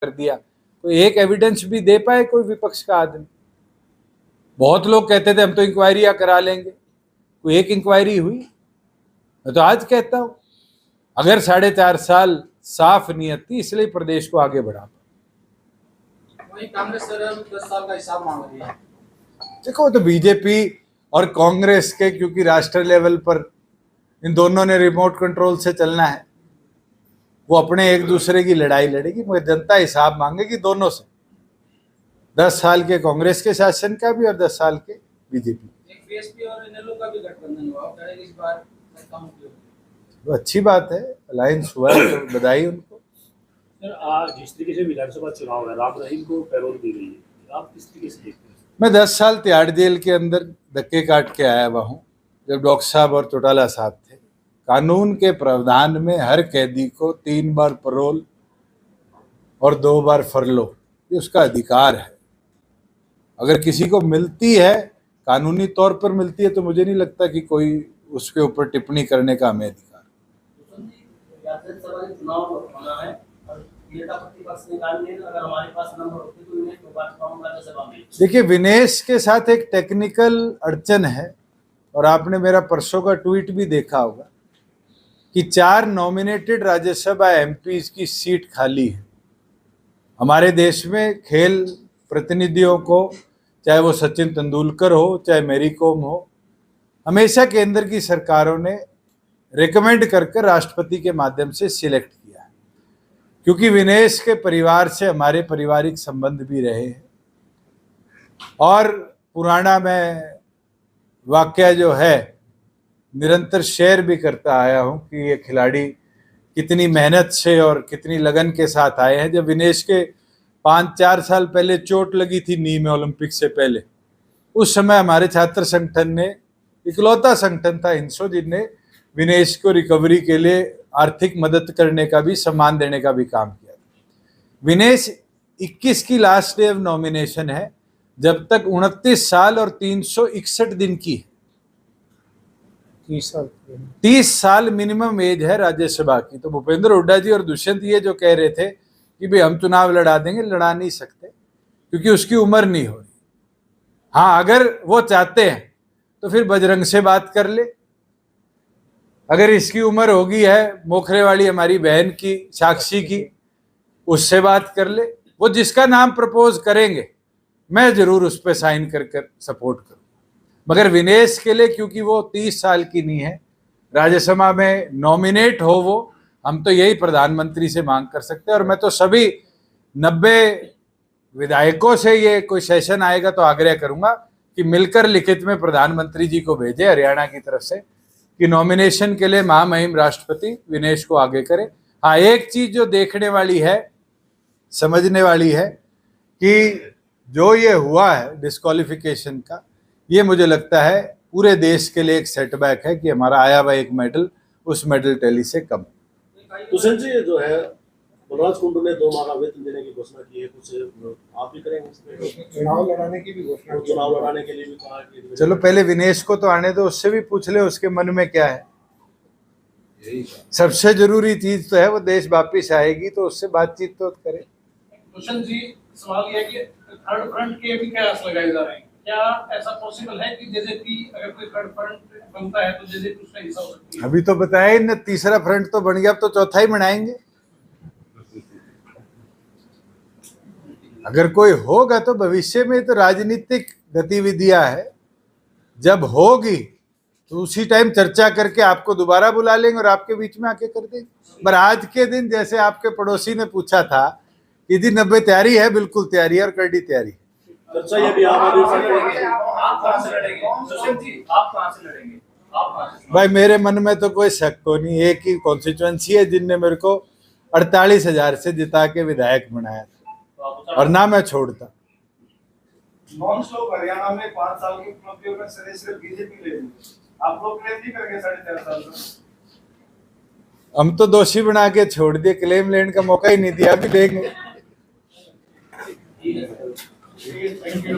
कर दिया, कोई एक एविडेंस भी दे पाए कोई विपक्ष का आदमी? बहुत लोग कहते थे हम तो इंक्वायरियां करा लेंगे, कोई एक इंक्वायरी हुई? मैं तो आज कहता हूं अगर 4.5 साल साफ नियत थी इसलिए प्रदेश को आगे बढ़ा। वही कांग्रेस सर 10 साल का हिसाब मांग रही है। देखो तो बीजेपी और कांग्रेस के, क्योंकि राष्ट्रीय लेवल पर इन दोनों ने रिमोट कंट्रोल से चलना है, वो अपने एक दूसरे की लड़ाई लड़ेगी, मगर जनता हिसाब मांगेगी दोनों से, 10 साल के कांग्रेस के शासन का भी और 10 साल के बीजेपी। एक बीएसपी और इनेलो का भी गठबंधन हुआ, इस बार तो अच्छी बात है, अलायंस हुआ है तो बधाई उनको। सर आज जिस तरीके से विधानसभा चुनाव है, राम रहीम को पैरोल दी गई है, आप किस तरीके से देखते हैं? मैं 10 साल तिहाड़ जेल के अंदर धक्के काट के आया हुआ हूँ, जब डॉक्टर साहब और चौटाला साहब थे। कानून के प्रावधान में हर कैदी को 3 बार पैरोल और 2 बार फरलो, ये उसका अधिकार है। अगर किसी को मिलती है, कानूनी तौर पर मिलती है, तो मुझे नहीं लगता कि कोई उसके ऊपर टिप्पणी करने का हमें अधिकार। देखिए, विनेश के साथ एक टेक्निकल अड़चन है, और आपने मेरा परसों का ट्वीट भी देखा होगा कि 4 नॉमिनेटेड राज्यसभा एमपीज की सीट खाली है। हमारे देश में खेल प्रतिनिधियों को, चाहे वो सचिन तेंदुलकर हो, चाहे मैरी कॉम हो, हमेशा केंद्र की सरकारों ने रिकमेंड करके राष्ट्रपति के माध्यम से सिलेक्ट किया है। क्योंकि विनेश के परिवार से हमारे पारिवारिक संबंध भी रहे हैं, और पुराना मैं वाकया जो है निरंतर शेयर भी करता आया हूं कि ये खिलाड़ी कितनी मेहनत से और कितनी लगन के साथ आए हैं। जब विनेश के 5-4 साल पहले चोट लगी थी नी में, ओलंपिक से पहले, उस समय हमारे छात्र संगठन ने, इकलौता संगठन था हिंसो, जिनने विनेश को रिकवरी के लिए आर्थिक मदद करने का भी, सम्मान देने का भी काम किया। विनेश 21 की लास्ट डे ऑफ नॉमिनेशन है, जब तक 29 साल और 361 दिन की है। 30 साल मिनिमम एज है राज्यसभा की। तो भूपेंद्र हुड्डा जी और दुष्यंत ये जो कह रहे थे कि भाई हम चुनाव लड़ा देंगे, लड़ा नहीं सकते, क्योंकि उसकी उम्र नहीं हो रही। हाँ, अगर वो चाहते हैं तो फिर बजरंग से बात कर ले। अगर इसकी उम्र होगी है मोखरे वाली हमारी बहन की, साक्षी की, उससे बात कर ले। वो जिसका नाम प्रपोज करेंगे मैं जरूर उस पर साइन कर सपोर्ट करूँ, मगर विनेश के लिए, क्योंकि वो 30 साल की नहीं है, राज्यसभा में नॉमिनेट हो वो, हम तो यही प्रधानमंत्री से मांग कर सकते हैं। और मैं तो सभी 90 विधायकों से, ये कोई सेशन आएगा तो आग्रह करूंगा कि मिलकर लिखित में प्रधानमंत्री जी को भेजे हरियाणा की तरफ से कि नॉमिनेशन के लिए महामहिम राष्ट्रपति विनेश को आगे करे। हाँ, एक चीज जो देखने वाली है, समझने वाली है, कि जो ये हुआ है डिस्क्वालिफिकेशन का, ये मुझे लगता है पूरे देश के लिए एक सेटबैक है कि हमारा आया हुआ एक मेडल उस मेडल टैली से कम। दुष्यंत जी जो है, बलराज कुंडू ने 2 माह का वेतन देने की घोषणा की है, कुछ आप भी करेंगे इसमें? चुनाव लड़ाने की भी घोषणा, चुनाव लड़ाने के लिए भी कहा कि चलो पहले विनेश को तो आने दो, उससे भी पूछ ले उसके मन में क्या है। सबसे जरूरी चीज तो है वो देश वापिस आएगी, तो उससे बातचीत तो करे। दुष्यंत जी, सवाल यह है कि थर्ड फ्रंट के भी कयास लगाए जा रहे हैं, क्या ऐसा पॉसिबल है कि जेजेपी, अगर कोई थर्ड फ्रंट बनता है तो जेजेपी उसका हिस्सा हो सकती है? अभी तो बताया ही ना, तीसरा फ्रंट तो बन गया, अब तो चौथा ही बनाएंगे। अगर कोई होगा तो भविष्य में, तो राजनीतिक गतिविधियां है, जब होगी तो उसी टाइम चर्चा करके आपको दोबारा बुला लेंगे और आपके बीच में आके कर देंगे। पर आज के दिन, जैसे आपके पड़ोसी ने पूछा था कि जी 90 तैयारी है, बिल्कुल तैयारी है और करडी तैयारी। चर्चा ये भी आप कहां से लड़ेंगे? दुष्यंत जी, आप कहां से लड़ेंगे? भाई मेरे मन में तो कोई शक को नहीं, एक ही कॉन्स्टिट्यूएंसी है जिनने मेरे को 48,000 से जिता के विधायक बनाया था, और ना मैं छोड़ता। नॉन स्टॉप हरियाणा में 5 साल की उपलब्धियों में सिर्फ बीजेपी ले रही है। आप लोग क्लेम नहीं करेंगे 4.5 साल में? हम तो दोषी बना के छोड़ दिए, क्लेम लेने का मौका ही नहीं दिया, अभी देंगे। Thank you.